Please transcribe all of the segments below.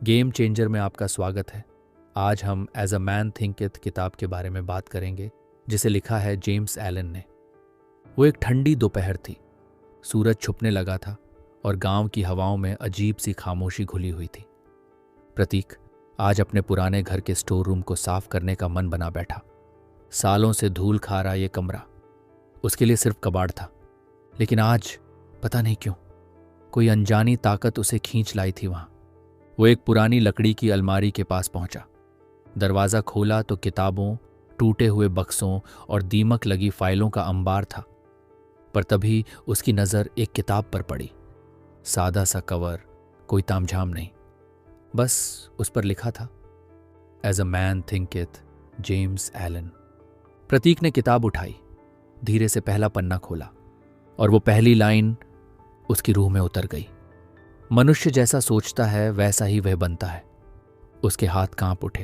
Game changer में आपका स्वागत है। आज हम एज अ मैन थिंकeth किताब के बारे में बात करेंगे, जिसे लिखा है जेम्स एलन ने। वो एक ठंडी दोपहर थी। सूरज छुपने लगा था और गांव की हवाओं में अजीब सी खामोशी घुली हुई थी। प्रतीक आज अपने पुराने घर के स्टोर रूम को साफ करने का मन बना बैठा। सालों से धूल खा रहा ये कमरा उसके लिए सिर्फ कबाड़ था, लेकिन आज पता नहीं क्यों कोई अनजानी ताकत उसे खींच लाई थी वहां। वो एक पुरानी लकड़ी की अलमारी के पास पहुंचा। दरवाज़ा खोला तो किताबों, टूटे हुए बक्सों और दीमक लगी फाइलों का अंबार था। पर तभी उसकी नज़र एक किताब पर पड़ी। सादा सा कवर, कोई तामझाम नहीं, बस उस पर लिखा था as a man thinketh, James Allen. Prateek ने किताब उठाई, धीरे से पहला पन्ना खोला और वो पहली लाइन उसकी रूह में उतर गई। मनुष्य जैसा सोचता है वैसा ही वह बनता है। उसके हाथ कांप उठे।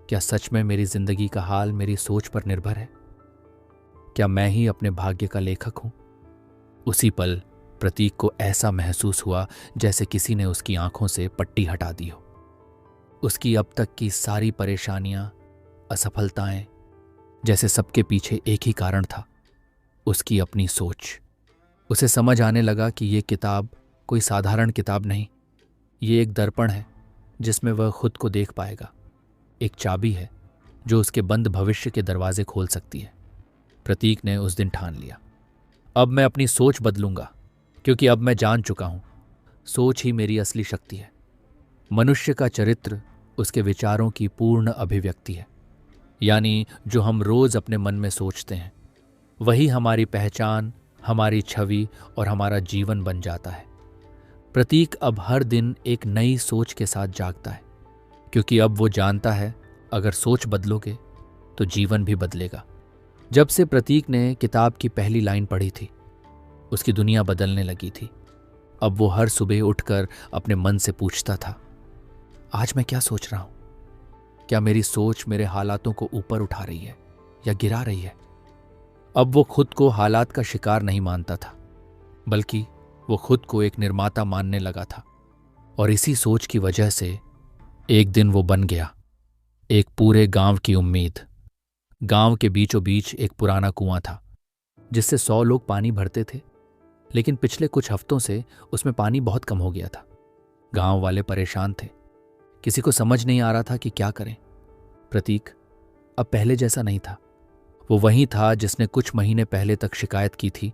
क्या सच में मेरी जिंदगी का हाल मेरी सोच पर निर्भर है? क्या मैं ही अपने भाग्य का लेखक हूं? उसी पल प्रतीक को ऐसा महसूस हुआ जैसे किसी ने उसकी आंखों से पट्टी हटा दी हो। उसकी अब तक की सारी परेशानियां, असफलताएं, जैसे सबके पीछे एक ही कारण था, उसकी अपनी सोच। उसे समझ आने लगा कि ये किताब कोई साधारण किताब नहीं, ये एक दर्पण है जिसमें वह खुद को देख पाएगा। एक चाबी है जो उसके बंद भविष्य के दरवाजे खोल सकती है। प्रतीक ने उस दिन ठान लिया, अब मैं अपनी सोच बदलूंगा, क्योंकि अब मैं जान चुका हूं सोच ही मेरी असली शक्ति है। मनुष्य का चरित्र उसके विचारों की पूर्ण अभिव्यक्ति है। यानी जो हम रोज अपने मन में सोचते हैं वही हमारी पहचान, हमारी छवि और हमारा जीवन बन जाता है। प्रतीक अब हर दिन एक नई सोच के साथ जागता है, क्योंकि अब वो जानता है अगर सोच बदलोगे तो जीवन भी बदलेगा। जब से प्रतीक ने किताब की पहली लाइन पढ़ी थी, उसकी दुनिया बदलने लगी थी। अब वो हर सुबह उठकर अपने मन से पूछता था, आज मैं क्या सोच रहा हूं? क्या मेरी सोच मेरे हालातों को ऊपर उठा रही है या गिरा रही है? अब वो खुद को हालात का शिकार नहीं मानता था, बल्कि वो खुद को एक निर्माता मानने लगा था। और इसी सोच की वजह से एक दिन वो बन गया एक पूरे गांव की उम्मीद। गांव के बीचों बीच एक पुराना कुआं था जिससे 100 लोग पानी भरते थे, लेकिन पिछले कुछ हफ्तों से उसमें पानी बहुत कम हो गया था। गांव वाले परेशान थे, किसी को समझ नहीं आ रहा था कि क्या करें। प्रतीक अब पहले जैसा नहीं था। वो वही था जिसने कुछ महीने पहले तक शिकायत की थी,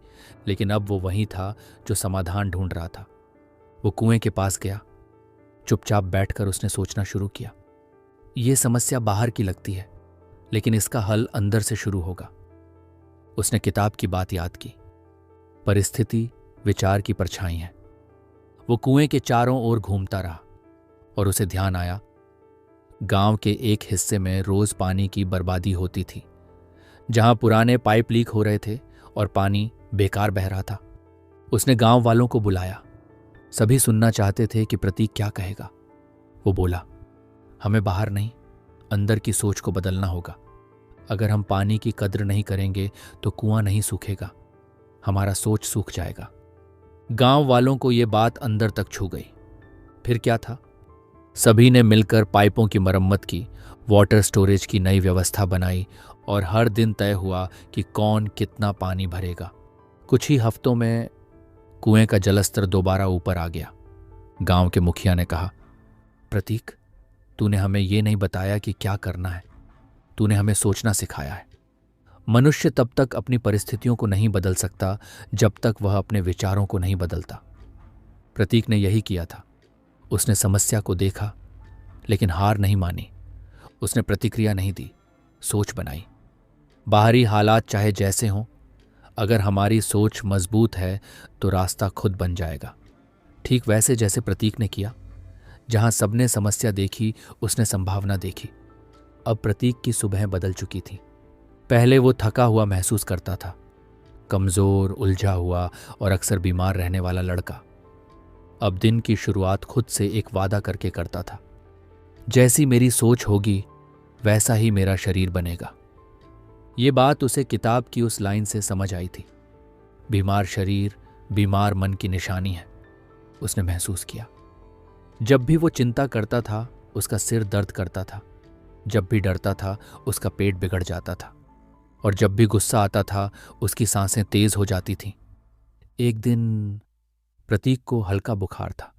लेकिन अब वो वही था जो समाधान ढूंढ रहा था। वो कुएं के पास गया। चुपचाप बैठकर उसने सोचना शुरू किया। ये समस्या बाहर की लगती है, लेकिन इसका हल अंदर से शुरू होगा। उसने किताब की बात याद की। परिस्थिति विचार की परछाई है। वो कुएं के चारों ओर घूमता रहा और उसे ध्यान आया, गांव के एक हिस्से में रोज पानी की बर्बादी होती थी। जहां पुराने पाइप लीक हो रहे थे और पानी बेकार बह रहा था। उसने गांव वालों को बुलाया। सभी सुनना चाहते थे कि प्रतीक क्या कहेगा। वो बोला, हमें बाहर नहीं, अंदर की सोच को बदलना होगा। अगर हम पानी की कद्र नहीं करेंगे तो कुआं नहीं सूखेगा, हमारा सोच सूख जाएगा। गांव वालों को ये बात अंदर तक छू गई। फिर क्या था? सभी ने मिलकर पाइपों की मरम्मत की, वाटर स्टोरेज की नई व्यवस्था बनाई और हर दिन तय हुआ कि कौन कितना पानी भरेगा। कुछ ही हफ्तों में कुएं का जलस्तर दोबारा ऊपर आ गया। गांव के मुखिया ने कहा, प्रतीक, तूने हमें ये नहीं बताया कि क्या करना है। तूने हमें सोचना सिखाया है। मनुष्य तब तक अपनी परिस्थितियों को नहीं बदल सकता जब तक वह अपने विचारों को नहीं बदलता। प्रतीक ने यही किया था। उसने समस्या को देखा, लेकिन हार नहीं मानी। उसने प्रतिक्रिया नहीं दी, सोच बनाई। बाहरी हालात चाहे जैसे हों, अगर हमारी सोच मजबूत है तो रास्ता खुद बन जाएगा। ठीक वैसे जैसे प्रतीक ने किया। जहां सबने समस्या देखी, उसने संभावना देखी। अब प्रतीक की सुबह बदल चुकी थी। पहले वो थका हुआ महसूस करता था, कमजोर, उलझा हुआ और अक्सर बीमार रहने वाला लड़का। अब दिन की शुरुआत खुद से एक वादा करके करता था, जैसी मेरी सोच होगी वैसा ही मेरा शरीर बनेगा। ये बात उसे किताब की उस लाइन से समझ आई थी। बीमार शरीर बीमार मन की निशानी है, उसने महसूस किया। जब भी वो चिंता करता था उसका सिर दर्द करता था, जब भी डरता था उसका पेट बिगड़ जाता था, और जब भी गुस्सा आता था उसकी सांसें तेज हो जाती थीं। एक दिन प्रतीक को हल्का बुखार था।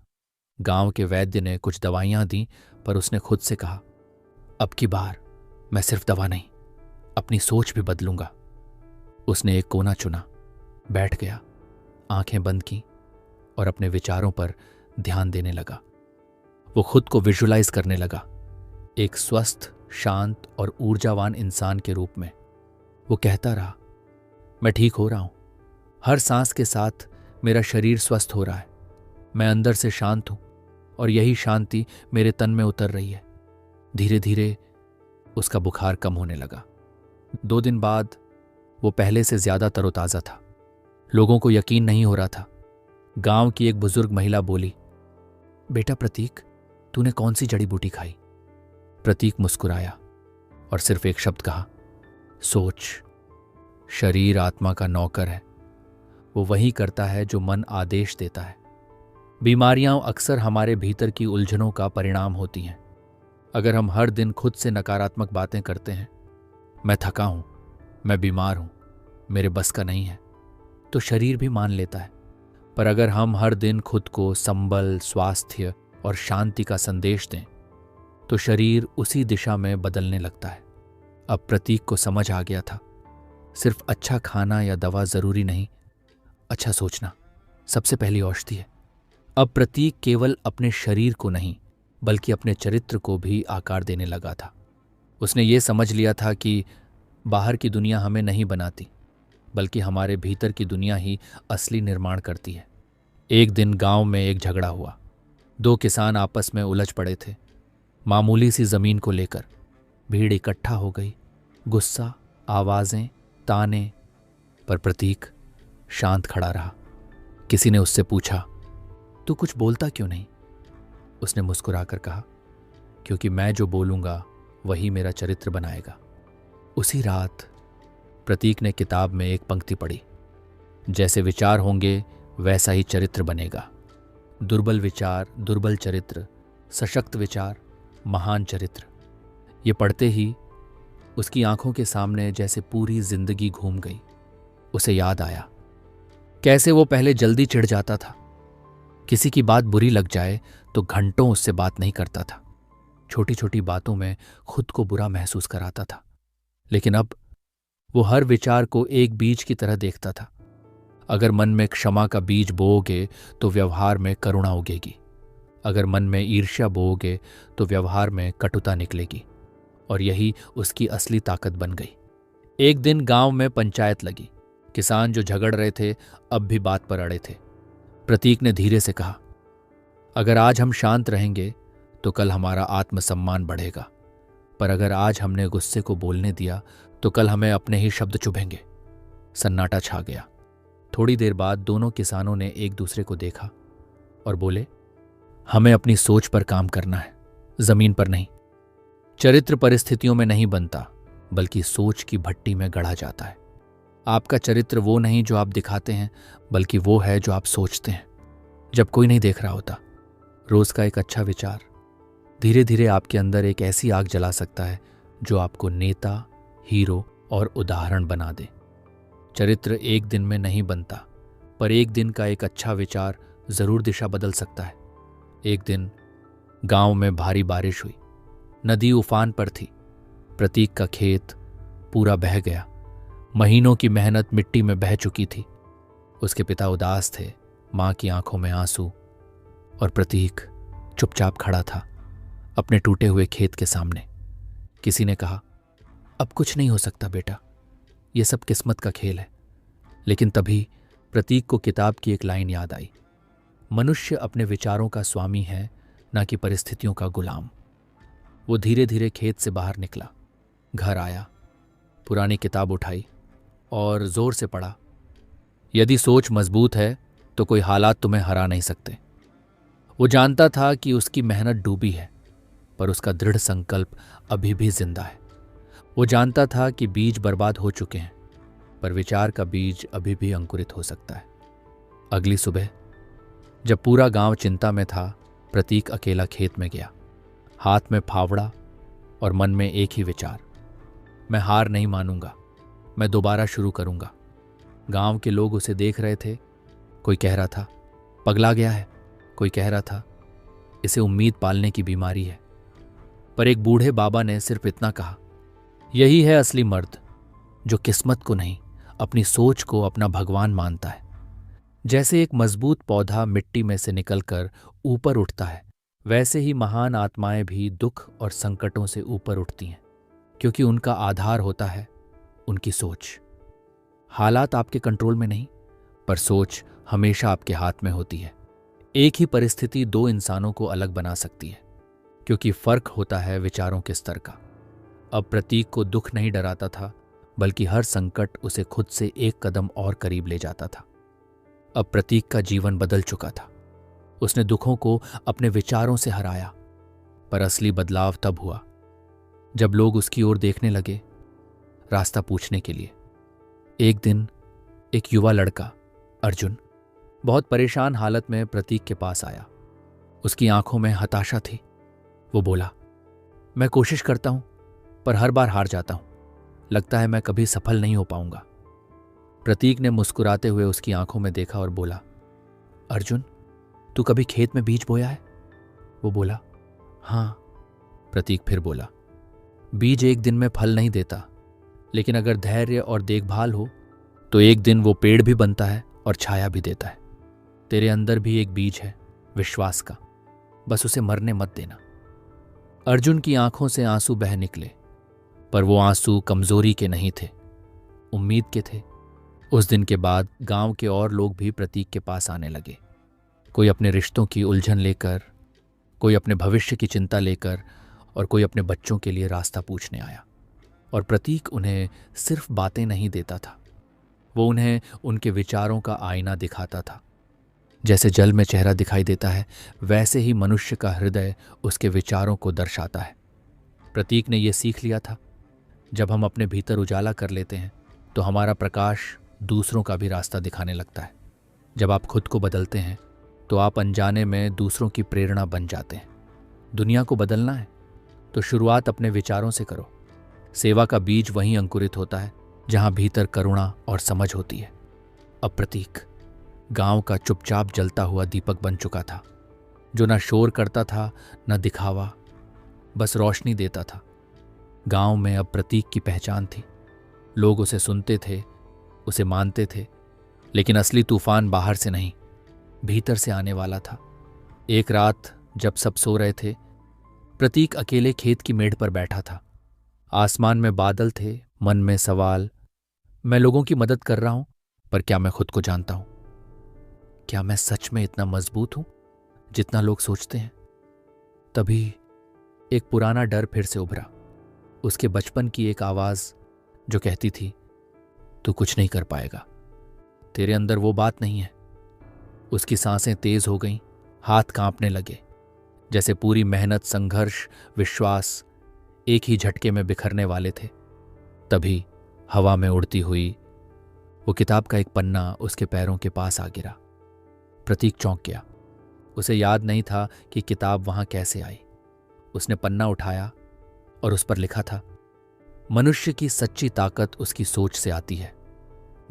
गांव के वैद्य ने कुछ दवाइयां दी, पर उसने खुद से कहा, अब की बार मैं सिर्फ दवा नहीं, अपनी सोच भी बदलूंगा। उसने एक कोना चुना, बैठ गया, आंखें बंद की और अपने विचारों पर ध्यान देने लगा। वो खुद को विजुलाइज करने लगा, एक स्वस्थ, शांत और ऊर्जावान इंसान के रूप में। वो कहता रहा, मैं ठीक हो रहा हूं, हर सांस के साथ मेरा शरीर स्वस्थ हो रहा है, मैं अंदर से शांत हूं और यही शांति मेरे तन में उतर रही है। धीरे धीरे उसका बुखार कम होने लगा। 2 दिन बाद वो पहले से ज्यादा तरोताजा था। लोगों को यकीन नहीं हो रहा था। गांव की एक बुजुर्ग महिला बोली, बेटा प्रतीक, तूने कौन सी जड़ी बूटी खाई? प्रतीक मुस्कुराया और सिर्फ एक शब्द कहा, सोच। शरीर आत्मा का नौकर है, वो वही करता है जो मन आदेश देता है। बीमारियां अक्सर हमारे भीतर की उलझनों का परिणाम होती हैं। अगर हम हर दिन खुद से नकारात्मक बातें करते हैं, मैं थका हूं, मैं बीमार हूं, मेरे बस का नहीं है, तो शरीर भी मान लेता है। पर अगर हम हर दिन खुद को संबल, स्वास्थ्य और शांति का संदेश दें, तो शरीर उसी दिशा में बदलने लगता है। अब प्रतीक को समझ आ गया था, सिर्फ अच्छा खाना या दवा जरूरी नहीं, अच्छा सोचना सबसे पहली औषधि है। अब प्रतीक केवल अपने शरीर को नहीं, बल्कि अपने चरित्र को भी आकार देने लगा था। उसने ये समझ लिया था कि बाहर की दुनिया हमें नहीं बनाती, बल्कि हमारे भीतर की दुनिया ही असली निर्माण करती है। एक दिन गांव में एक झगड़ा हुआ। 2 किसान आपस में उलझ पड़े थे, मामूली सी जमीन को लेकर। भीड़ इकट्ठा हो गई, गुस्सा, आवाजें, ताने, पर प्रतीक शांत खड़ा रहा। किसी ने उससे पूछा, तू कुछ बोलता क्यों नहीं? उसने मुस्कुराकर कहा, क्योंकि मैं जो बोलूंगा वही मेरा चरित्र बनाएगा। उसी रात प्रतीक ने किताब में एक पंक्ति पढ़ी, जैसे विचार होंगे वैसा ही चरित्र बनेगा। दुर्बल विचार, दुर्बल चरित्र, सशक्त विचार, महान चरित्र। ये पढ़ते ही उसकी आंखों के सामने जैसे पूरी जिंदगी घूम गई। उसे याद आया कैसे वो पहले जल्दी चिढ़ जाता था, किसी की बात बुरी लग जाए तो घंटों उससे बात नहीं करता था, छोटी छोटी बातों में खुद को बुरा महसूस कराता था। लेकिन अब वो हर विचार को एक बीज की तरह देखता था। अगर मन में क्षमा का बीज बोओगे तो व्यवहार में करुणा उगेगी, अगर मन में ईर्ष्या बोओगे तो व्यवहार में कटुता निकलेगी, और यही उसकी असली ताकत बन गई। एक दिन गांव में पंचायत लगी। किसान जो झगड़ रहे थे अब भी बात पर अड़े थे। प्रतीक ने धीरे से कहा, अगर आज हम शांत रहेंगे तो कल हमारा आत्मसम्मान बढ़ेगा, पर अगर आज हमने गुस्से को बोलने दिया तो कल हमें अपने ही शब्द चुभेंगे। सन्नाटा छा गया। थोड़ी देर बाद दोनों किसानों ने एक दूसरे को देखा और बोले, हमें अपनी सोच पर काम करना है, जमीन पर नहीं। चरित्र परिस्थितियों में नहीं बनता, बल्कि सोच की भट्टी में गढ़ा जाता है। आपका चरित्र वो नहीं जो आप दिखाते हैं, बल्कि वो है जो आप सोचते हैं जब कोई नहीं देख रहा होता। रोज का एक अच्छा विचार धीरे धीरे आपके अंदर एक ऐसी आग जला सकता है जो आपको नेता, हीरो और उदाहरण बना दे। चरित्र एक दिन में नहीं बनता, पर एक दिन का एक अच्छा विचार जरूर दिशा बदल सकता है। एक दिन गांव में भारी बारिश हुई, नदी उफान पर थी। प्रतीक का खेत पूरा बह गया, महीनों की मेहनत मिट्टी में बह चुकी थी। उसके पिता उदास थे, मां की आंखों में आंसू, और प्रतीक चुपचाप खड़ा था अपने टूटे हुए खेत के सामने। किसी ने कहा, अब कुछ नहीं हो सकता बेटा, ये सब किस्मत का खेल है। लेकिन तभी प्रतीक को किताब की एक लाइन याद आई, मनुष्य अपने विचारों का स्वामी है, ना कि परिस्थितियों का गुलाम। वो धीरे धीरे खेत से बाहर निकला, घर आया, पुरानी किताब उठाई और जोर से पढ़ा। यदि सोच मजबूत है तो कोई हालात तुम्हें हरा नहीं सकते। वो जानता था कि उसकी मेहनत डूबी है, पर उसका दृढ़ संकल्प अभी भी जिंदा है। वो जानता था कि बीज बर्बाद हो चुके हैं, पर विचार का बीज अभी भी अंकुरित हो सकता है। अगली सुबह जब पूरा गांव चिंता में था, प्रतीक अकेला खेत में गया, हाथ में फावड़ा और मन में एक ही विचार, मैं हार नहीं मानूंगा, मैं दोबारा शुरू करूंगा। गांव के लोग उसे देख रहे थे। कोई कह रहा था पगला गया है, कोई कह रहा था इसे उम्मीद पालने की बीमारी है। पर एक बूढ़े बाबा ने सिर्फ इतना कहा, यही है असली मर्द, जो किस्मत को नहीं अपनी सोच को अपना भगवान मानता है। जैसे एक मजबूत पौधा मिट्टी में से निकलकर ऊपर उठता है, वैसे ही महान आत्माएं भी दुख और संकटों से ऊपर उठती हैं, क्योंकि उनका आधार होता है उनकी सोच। हालात आपके कंट्रोल में नहीं, पर सोच हमेशा आपके हाथ में होती है। एक ही परिस्थिति दो इंसानों को अलग बना सकती है, क्योंकि फर्क होता है विचारों के स्तर का। अब प्रतीक को दुख नहीं डराता था, बल्कि हर संकट उसे खुद से एक कदम और करीब ले जाता था। अब प्रतीक का जीवन बदल चुका था। उसने दुखों को अपने विचारों से हराया, पर असली बदलाव तब हुआ जब लोग उसकी ओर देखने लगे, रास्ता पूछने के लिए। एक दिन एक युवा लड़का अर्जुन बहुत परेशान हालत में प्रतीक के पास आया। उसकी आंखों में हताशा थी। वो बोला, मैं कोशिश करता हूं, पर हर बार हार जाता हूं। लगता है मैं कभी सफल नहीं हो पाऊंगा। प्रतीक ने मुस्कुराते हुए उसकी आंखों में देखा और बोला, अर्जुन, तू कभी खेत में बीज बोया है? वो बोला, हाँ। प्रतीक फिर बोला, बीज एक दिन में फल नहीं देता, लेकिन अगर धैर्य और देखभाल हो तो एक दिन वो पेड़ भी बनता है और छाया भी देता है। तेरे अंदर भी एक बीज है, विश्वास का, बस उसे मरने मत देना। अर्जुन की आंखों से आंसू बह निकले, पर वो आंसू कमजोरी के नहीं थे, उम्मीद के थे। उस दिन के बाद गांव के और लोग भी प्रतीक के पास आने लगे। कोई अपने रिश्तों की उलझन लेकर, कोई अपने भविष्य की चिंता लेकर, और कोई अपने बच्चों के लिए रास्ता पूछने आया। और प्रतीक उन्हें सिर्फ बातें नहीं देता था, वो उन्हें उनके विचारों का आईना दिखाता था। जैसे जल में चेहरा दिखाई देता है, वैसे ही मनुष्य का हृदय उसके विचारों को दर्शाता है। प्रतीक ने यह सीख लिया था, जब हम अपने भीतर उजाला कर लेते हैं तो हमारा प्रकाश दूसरों का भी रास्ता दिखाने लगता है। जब आप खुद को बदलते हैं तो आप अनजाने में दूसरों की प्रेरणा बन जाते हैं। दुनिया को बदलना है तो शुरुआत अपने विचारों से करो। सेवा का बीज वहीं अंकुरित होता है जहां भीतर करुणा और समझ होती है। अब प्रतीक गांव का चुपचाप जलता हुआ दीपक बन चुका था, जो ना शोर करता था न दिखावा, बस रोशनी देता था। गांव में अब प्रतीक की पहचान थी। लोग उसे सुनते थे, उसे मानते थे, लेकिन असली तूफान बाहर से नहीं, भीतर से आने वाला था। एक रात जब सब सो रहे थे, प्रतीक अकेले खेत की मेड़ पर बैठा था। आसमान में बादल थे, मन में सवाल, मैं लोगों की मदद कर रहा हूं, पर क्या मैं खुद को जानता हूं? क्या मैं सच में इतना मजबूत हूं जितना लोग सोचते हैं? तभी एक पुराना डर फिर से उभरा, उसके बचपन की एक आवाज जो कहती थी, तू कुछ नहीं कर पाएगा, तेरे अंदर वो बात नहीं है। उसकी सांसें तेज हो गईं, हाथ कांपने लगे, जैसे पूरी मेहनत, संघर्ष, विश्वास एक ही झटके में बिखरने वाले थे। तभी हवा में उड़ती हुई वो किताब का एक पन्ना उसके पैरों के पास आ गिरा। प्रतीक चौंक गया। उसे याद नहीं था कि किताब वहां कैसे आई। उसने पन्ना उठाया और उस पर लिखा था, मनुष्य की सच्ची ताकत उसकी सोच से आती है,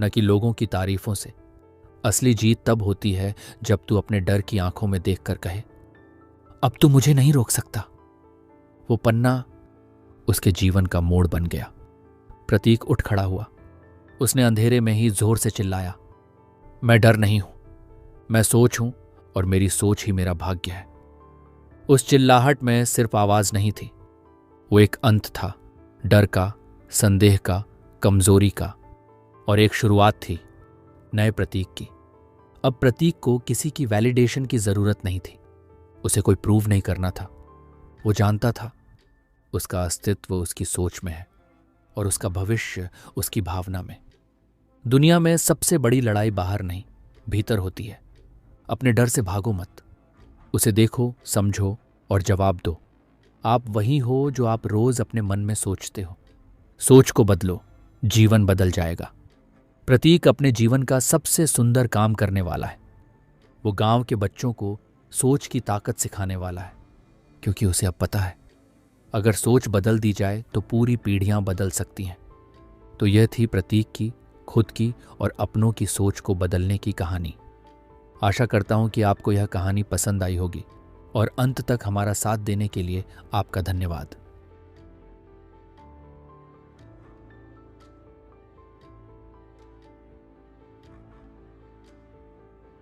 न कि लोगों की तारीफों से। असली जीत तब होती है जब तू अपने डर की आंखों में देखकर कहे, अब तू मुझे नहीं रोक सकता। वो पन्ना उसके जीवन का मोड़ बन गया। प्रतीक उठ खड़ा हुआ। उसने अंधेरे में ही जोर से चिल्लाया, मैं डर नहीं हूं, मैं सोच हूं और मेरी सोच ही मेरा भाग्य है। उस चिल्लाहट में सिर्फ आवाज नहीं थी, वो एक अंत था, डर का, संदेह का, कमजोरी का, और एक शुरुआत थी नए प्रतीक की। अब प्रतीक को किसी की वैलिडेशन की जरूरत नहीं थी। उसे कोई प्रूव नहीं करना था। वो जानता था उसका अस्तित्व उसकी सोच में है और उसका भविष्य उसकी भावना में। दुनिया में सबसे बड़ी लड़ाई बाहर नहीं, भीतर होती है। अपने डर से भागो मत, उसे देखो, समझो और जवाब दो। आप वही हो जो आप रोज अपने मन में सोचते हो। सोच को बदलो, जीवन बदल जाएगा। प्रतीक अपने जीवन का सबसे सुंदर काम करने वाला है। वो गांव के बच्चों को सोच की ताकत सिखाने वाला है, क्योंकि उसे अब पता है अगर सोच बदल दी जाए तो पूरी पीढ़ियां बदल सकती हैं। तो यह थी प्रतीक की, खुद की और अपनों की सोच को बदलने की कहानी। आशा करता हूं कि आपको यह कहानी पसंद आई होगी और अंत तक हमारा साथ देने के लिए आपका धन्यवाद।